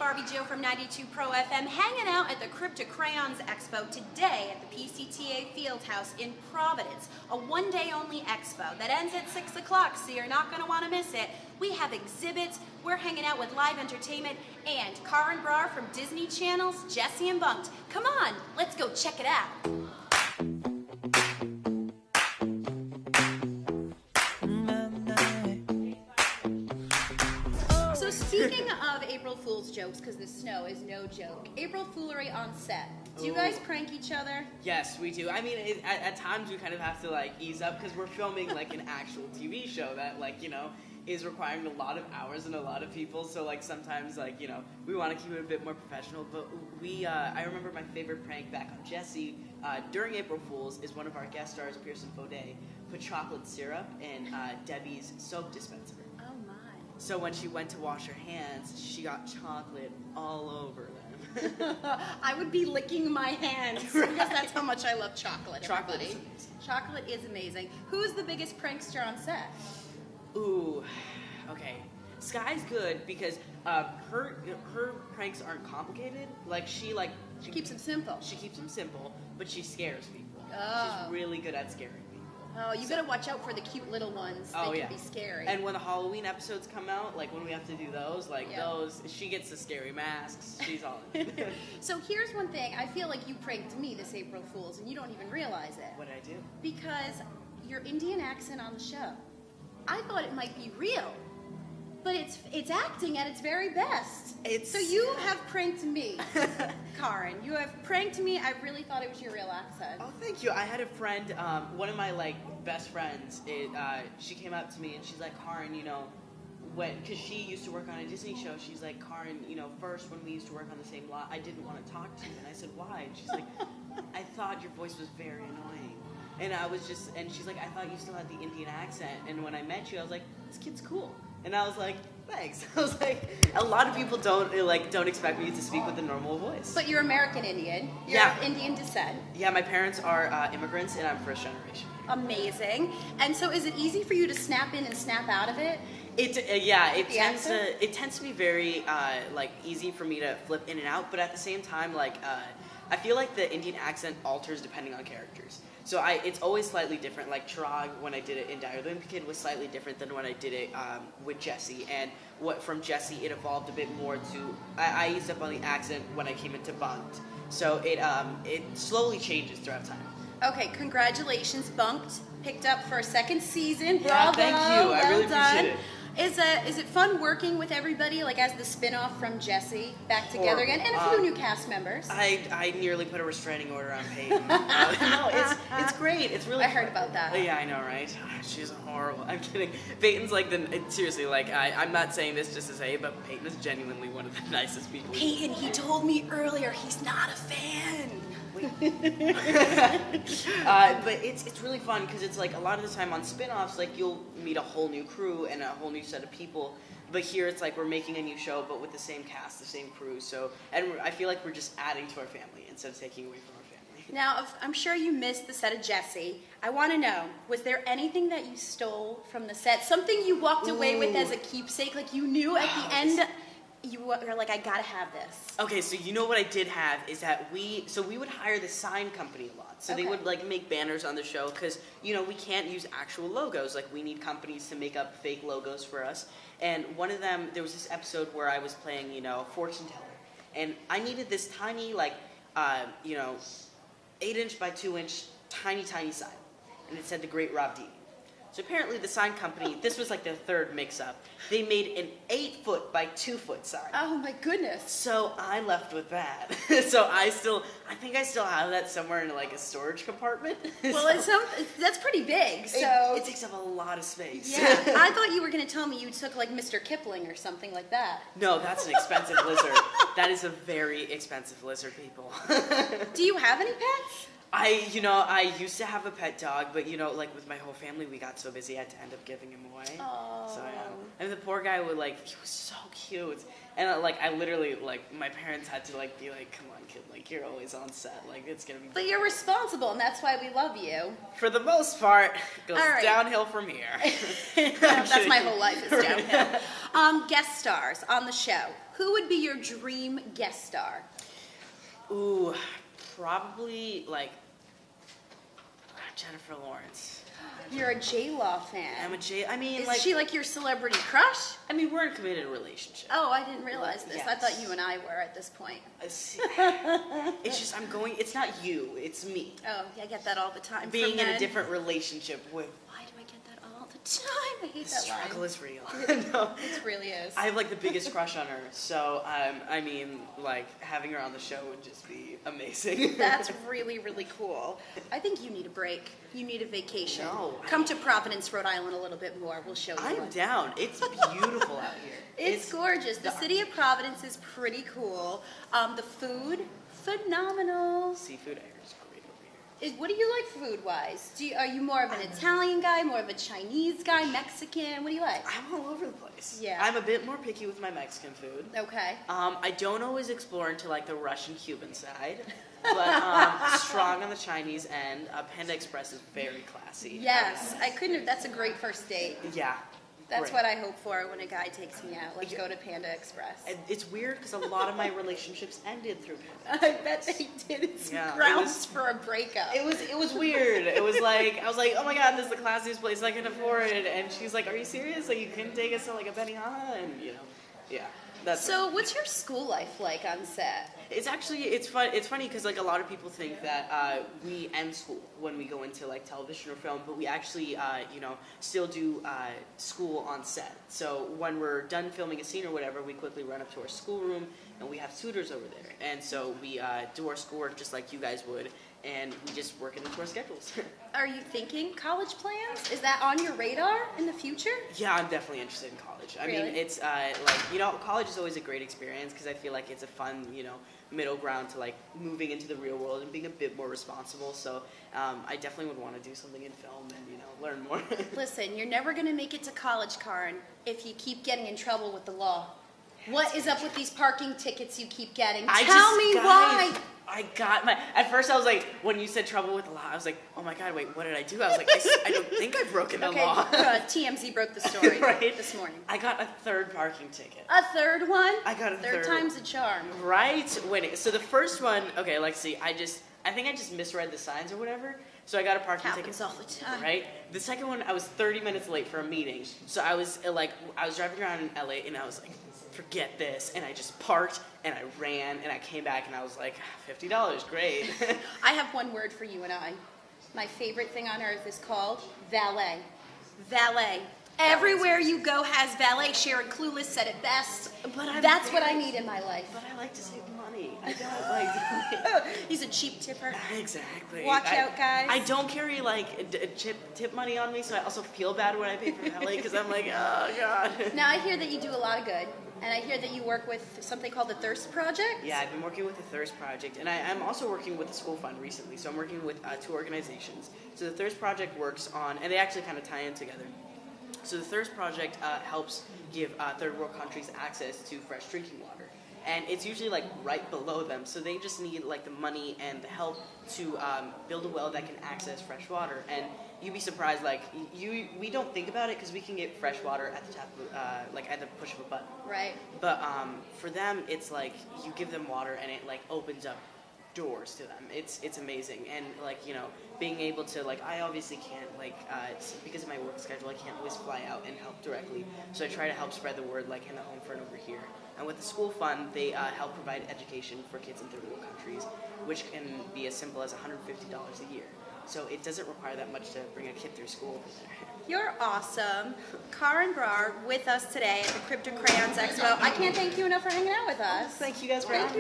Barbie Joe from 92 Pro FM, hanging out at the Crypto Crayons Expo today at the PCTA Fieldhouse in Providence. A one-day only expo that ends at 6 o'clock, so you're not going to want to miss it. We have exhibits, we're hanging out with live entertainment, and Karan Barar from Disney Channel's Jessie and Bunked. Come on, let's go check it out. Speaking of April Fool's jokes, because the snow is no joke, April Foolery on set. Do you guys prank each other? Yes, we do. I mean, at times we kind of have to like ease up because we're filming like an actual TV show that is requiring a lot of hours and a lot of people. So like sometimes we want to keep it a bit more professional. But I remember my favorite prank back on Jessie during April Fool's is one of our guest stars, Pearson Faudet, put chocolate syrup in Debbie's soap dispenser. So when she went to wash her hands, she got chocolate all over them. I would be licking my hands because that's how much I love chocolate. Chocolate is amazing. Chocolate is amazing. Who's the biggest prankster on set? Ooh, okay. Sky's good because her pranks aren't complicated. She keeps them simple. She keeps them simple, but she scares people. Oh. She's really good at scaring people. Oh, you gotta watch out for the cute little ones. They can be scary. And when the Halloween episodes come out, like when we have to do those, she gets the scary masks. She's all in. So here's one thing. I feel like you pranked me this April Fool's and you don't even realize it. What did I do? Because your Indian accent on the show, I thought it might be real. But it's acting at its very best. So you have pranked me, Karan. You have pranked me. I really thought it was your real accent. Oh, thank you. I had a friend, one of my best friends. She came up to me and she's like, Karan, because she used to work on a Disney show. She's like, Karan, first when we used to work on the same lot, I didn't want to talk to you, and I said, why? And she's like, I thought your voice was very annoying. And she's like, I thought you still had the Indian accent. And when I met you, I was like, this kid's cool. And I was like, thanks. I was like, a lot of people don't expect me to speak with a normal voice. But you're American Indian. You're of Indian descent. Yeah, my parents are immigrants, and I'm first generation. Amazing. And so, is it easy for you to snap in and snap out of it? It tends to be very easy for me to flip in and out. But at the same time, I feel like the Indian accent alters depending on characters. So it's always slightly different. Like Chirag, when I did it in Diary of the Wimpy Kid, was slightly different than when I did it with Jessie. And from Jessie, it evolved a bit more to I eased up on the accent when I came into Bunked. So it slowly changes throughout time. Okay, congratulations, Bunked picked up for a second season. Yeah, Bravo, thank you. I really appreciate it. Is it fun working with everybody, as the spin-off from Jessie back together again, and a few new cast members? I nearly put a restraining order on Peyton. No, it's great. It's really. I heard about that. Yeah, I know, right? She's horrible. I'm kidding. Peyton's seriously, I'm not saying this just to say it, but Peyton is genuinely one of the nicest people. Peyton, he told me earlier he's not a fan. But it's really fun because it's a lot of the time on spin-offs, you'll meet a whole new crew and a whole new set of people. But here it's we're making a new show, but with the same cast, the same crew. And I feel like we're just adding to our family instead of taking away from our family. Now, I'm sure you missed the set of Jessie. I want to know, was there anything that you stole from the set? Something you walked away with as a keepsake? You knew at the end, you were like, I gotta have this. Okay, so what I did have is that we would hire the sign company a lot. So they would make banners on the show because, we can't use actual logos. We need companies to make up fake logos for us. And one of them, there was this episode where I was playing, fortune teller. And I needed this tiny, 8-inch by 2-inch, tiny sign. And it said The Great Rob D. So apparently the sign company, this was their third mix-up, they made an 8-foot by 2-foot sign. Oh my goodness. So I left with that. So I think I still have that somewhere in a storage compartment. Well, that's pretty big, so. It takes up a lot of space. Yeah, I thought you were going to tell me you took Mr. Kipling or something like that. No, that's an expensive lizard. That is a very expensive lizard, people. Do you have any pets? I used to have a pet dog, but with my whole family, we got so busy I had to end up giving him away. Oh. So yeah. And the poor guy he was so cute. And like I literally like my parents had to like be like, come on kid, like you're always on set, like it's gonna be. But you're responsible, and that's why we love you. For the most part, it goes All right. downhill from here. That's my whole life is downhill. Guest stars on the show. Who would be your dream guest star? Ooh, probably like Jennifer Lawrence. You're a J-Law fan. I'm a J. I mean, Is like she like your celebrity crush? I mean, we're in a committed relationship. Oh, I didn't realize this. I Yes. thought you and I were at this point. It's just I'm going. It's not you. It's me. Oh, I get that all the time. Being from in men. a different relationship with. Why do I get that all the time? I hate The that struggle line. is real. No. It really is. I have like the biggest crush on her, so I mean, like having her on the show would just be amazing. That's really, really cool. I think you need a break. You need a vacation. No, Come to Providence, Rhode Island a little bit more. We'll show you. I'm one. down. It's beautiful out here. It's gorgeous. The city of Providence is pretty cool. The food, phenomenal. Seafood air is great over here. What do you like food-wise? Are you more of an Italian guy, more of a Chinese guy, Mexican? What do you like? I'm all over the place. Yeah. I'm a bit more picky with my Mexican food. Okay. I don't always explore into like the Russian-Cuban side, but strong on the Chinese end. Panda Express is very classy. Yes, I couldn't have. That's a great first date. Yeah. That's great. what I hope for when a guy takes me out. Let's go to Panda Express. And it's weird because a lot of my relationships ended through Panda I Express. bet they did. It's Yeah, it grounds was- for a breakup. It was weird. It was like I was like, oh my god, this is the classiest place I can afford. And she's like, are you serious? Like you couldn't take us to like a Benihana? And you know, yeah. That's So, what's your school life like on set? it's actually it's fun. It's funny because like a lot of people think that we end school when we go into like television or film, but we actually still do school on set. So when we're done filming a scene or whatever, we quickly run up to our schoolroom and we have tutors over there, and so we do our schoolwork just like you guys would, and we just work it into our schedules. Are you thinking college plans? Is that on your radar in the future? Yeah, I'm definitely interested in college. I mean, Really? it's college is always a great experience because I feel like it's a fun, middle ground to like moving into the real world and being a bit more responsible. So I definitely would want to do something in film and learn more. Listen, you're never going to make it to college, Karan, if you keep getting in trouble with the law. What is up with these parking tickets you keep getting? Tell me why. I got my. At first, I was like, when you said trouble with the law, I was like, oh my god, wait, what did I do? I was like, I don't think I've broken the Okay, law. TMZ broke the story Right? this morning. I got a third parking ticket. A third one? I got a Third third time's a charm. Right? So the first one, okay, let's see. I think I just misread the signs or whatever. So I got a parking ticket. Happens all the time. Right? The second one, I was 30 minutes late for a meeting. So I was driving around in LA and I was like, forget this. And I just parked and I ran and I came back and I was like, $50, great. I have one word for you and I. My favorite thing on earth is called valet. Valet. Everywhere you go has valet. Sharon Clueless said it best. That's what I need in my life. But I like to save money. I don't like He's a cheap tipper. Exactly. Watch out, guys. I don't carry like tip money on me, so I also feel bad when I pay for valet because I'm like, oh god. Now I hear that you do a lot of good, and I hear that you work with something called the Thirst Project. Yeah, I've been working with the Thirst Project, and I'm also working with the school fund recently. So I'm working with two organizations. So the Thirst Project works on, and they actually kind of tie in together. So the Thirst Project helps give third world countries access to fresh drinking water. And it's usually like right below them, so they just need like the money and the help to build a well that can access fresh water. And you'd be surprised, like we don't think about it because we can get fresh water at the tap, like at the push of a button. Right. But for them, it's like you give them water and it like opens up doors to them. It's amazing. And like being able to like I obviously can't like because of my work schedule I can't always fly out and help directly. So I try to help spread the word like in the home front over here. And with the school fund, they help provide education for kids in third world countries, which can be as simple as $150 a year. So it doesn't require that much to bring a kid through school over there. You're awesome. Karan Barar with us today at the Crypto Crayons Expo. I can't thank you enough for hanging out with us. Thank you guys for Thank having me.